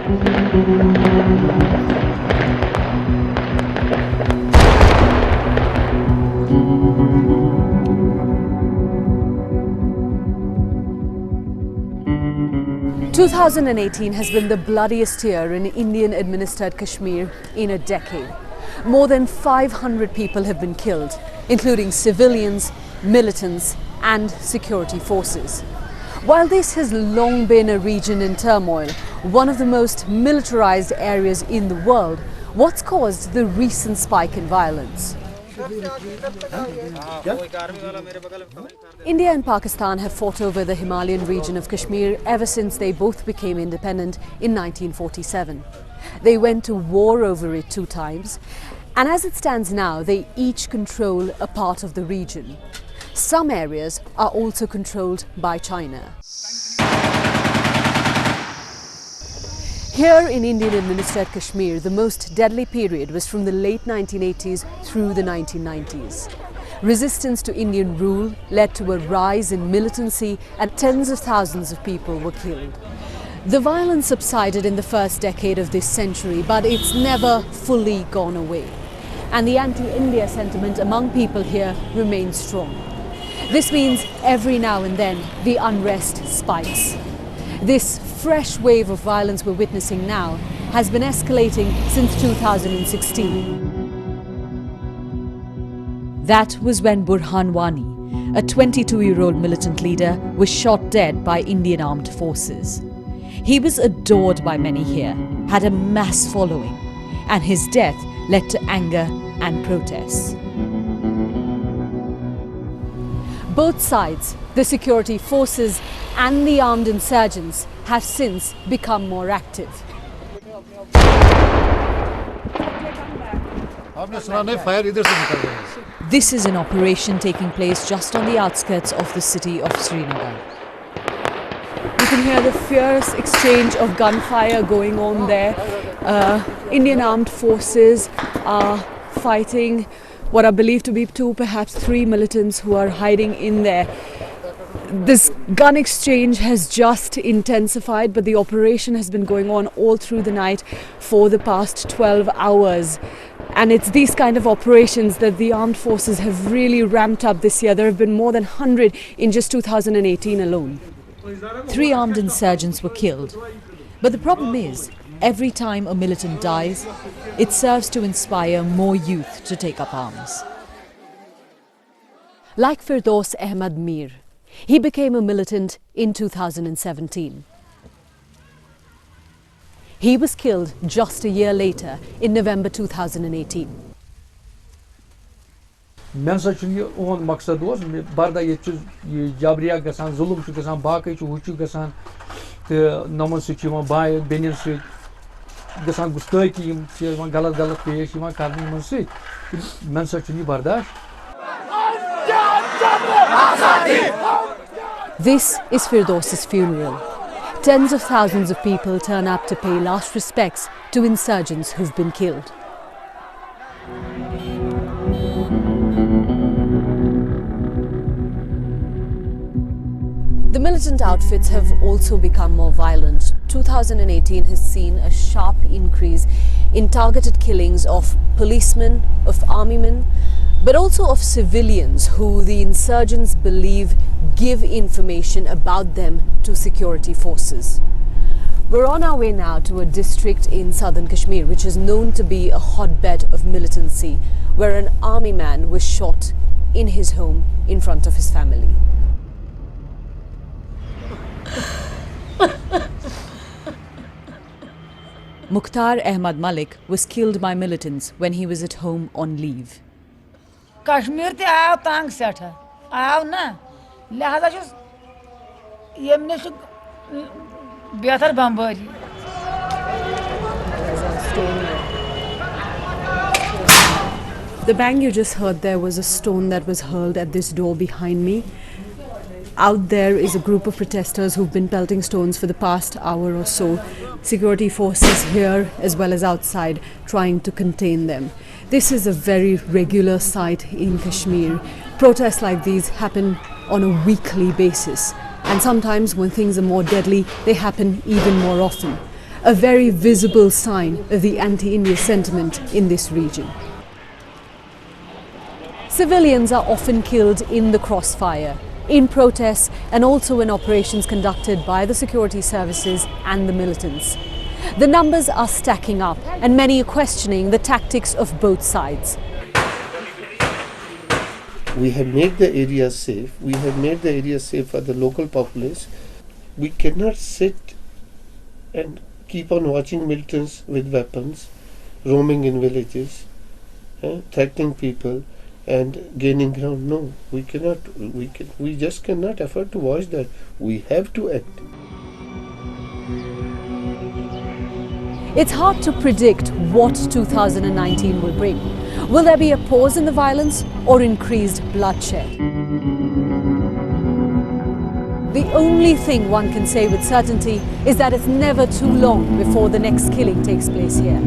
...2018 has been the bloodiest year in Indian-administered Kashmir in a decade. More than 500 people have been killed, including civilians, militants and security forces. While this has long been a region in turmoil, one of the most militarized areas in the world, what's caused the recent spike in violence? India and Pakistan have fought over the Himalayan region of Kashmir ever since they both became independent in 1947. They went to war over it 2 times, and as it stands now, they each control a part of the region. Some areas are also controlled by China. Here in Indian-administered Kashmir, the most deadly period was from the late 1980s through the 1990s. Resistance to Indian rule led to a rise in militancy and tens of thousands of people were killed. The violence subsided in the first decade of this century, but it's never fully gone away. And the anti-India sentiment among people here remains strong. This means every now and then the unrest spikes. This fresh wave of violence we're witnessing now has been escalating since 2016. That was when Burhan Wani, a 22-year-old militant leader, was shot dead by Indian armed forces. He was adored by many here, had a mass following, and his death led to anger and protests. Both sides, the security forces and the armed insurgents, have since become more active. This is an operation taking place just on the outskirts of the city of Srinagar. You can hear the fierce exchange of gunfire going on there. Indian armed forces are fighting what are believed to be 2, perhaps 3 militants who are hiding in there. This gun exchange has just intensified, but the operation has been going on all through the night for the past 12 hours. And it's these kind of operations that the armed forces have really ramped up this year. There have been more than 100 in just 2018 alone. 3 armed insurgents were killed. But the problem is, every time a militant dies, it serves to inspire more youth to take up arms. Like Firdaus Ahmad Mir, he became a militant in 2017. He was killed just a year later in November 2018. Men saçın on maksadı was barda yetçi jabriya gasan zulum şu gasan bakay şu huçu gasan te naman suçuma bay benin su gasan gustay ki yim galat galat peş yim karni mansı men saçın bardaş. This is Firdaus's funeral. Tens of thousands of people turn up to pay last respects to insurgents who've been killed. The militant outfits have also become more violent. 2018 has seen a sharp increase in targeted killings of policemen, of army men, but also of civilians who the insurgents believe give information about them to security forces. We're on our way now to a district in southern Kashmir which is known to be a hotbed of militancy, where an army man was shot in his home in front of his family. Mukhtar Ahmad Malik was killed by militants when he was at home on leave. Kashmir te aav tang setha aav na lihaza chus yemne shu betar bambari. The bang you just heard there was a stone that was hurled at this door behind me. Out there is a group of protesters who've been pelting stones for the past hour or so. Security forces here as well as outside trying to contain them. This is a very regular sight in Kashmir. Protests like these happen on a weekly basis. And sometimes when things are more deadly, they happen even more often. a very visible sign of the anti-India sentiment in this region. Civilians are often killed in the crossfire, in protests and also in operations conducted by the security services and the militants. The numbers are stacking up and many are questioning the tactics of both sides. We have made the area safe. We have made the area safe for the local populace. We cannot sit and keep on watching militants with weapons, roaming in villages, threatening people and gaining ground. No, we cannot. We just cannot afford to watch that. We have to act. It's hard to predict what 2019 will bring. Will there be a pause in the violence or increased bloodshed? The only thing one can say with certainty is that it's never too long before the next killing takes place here.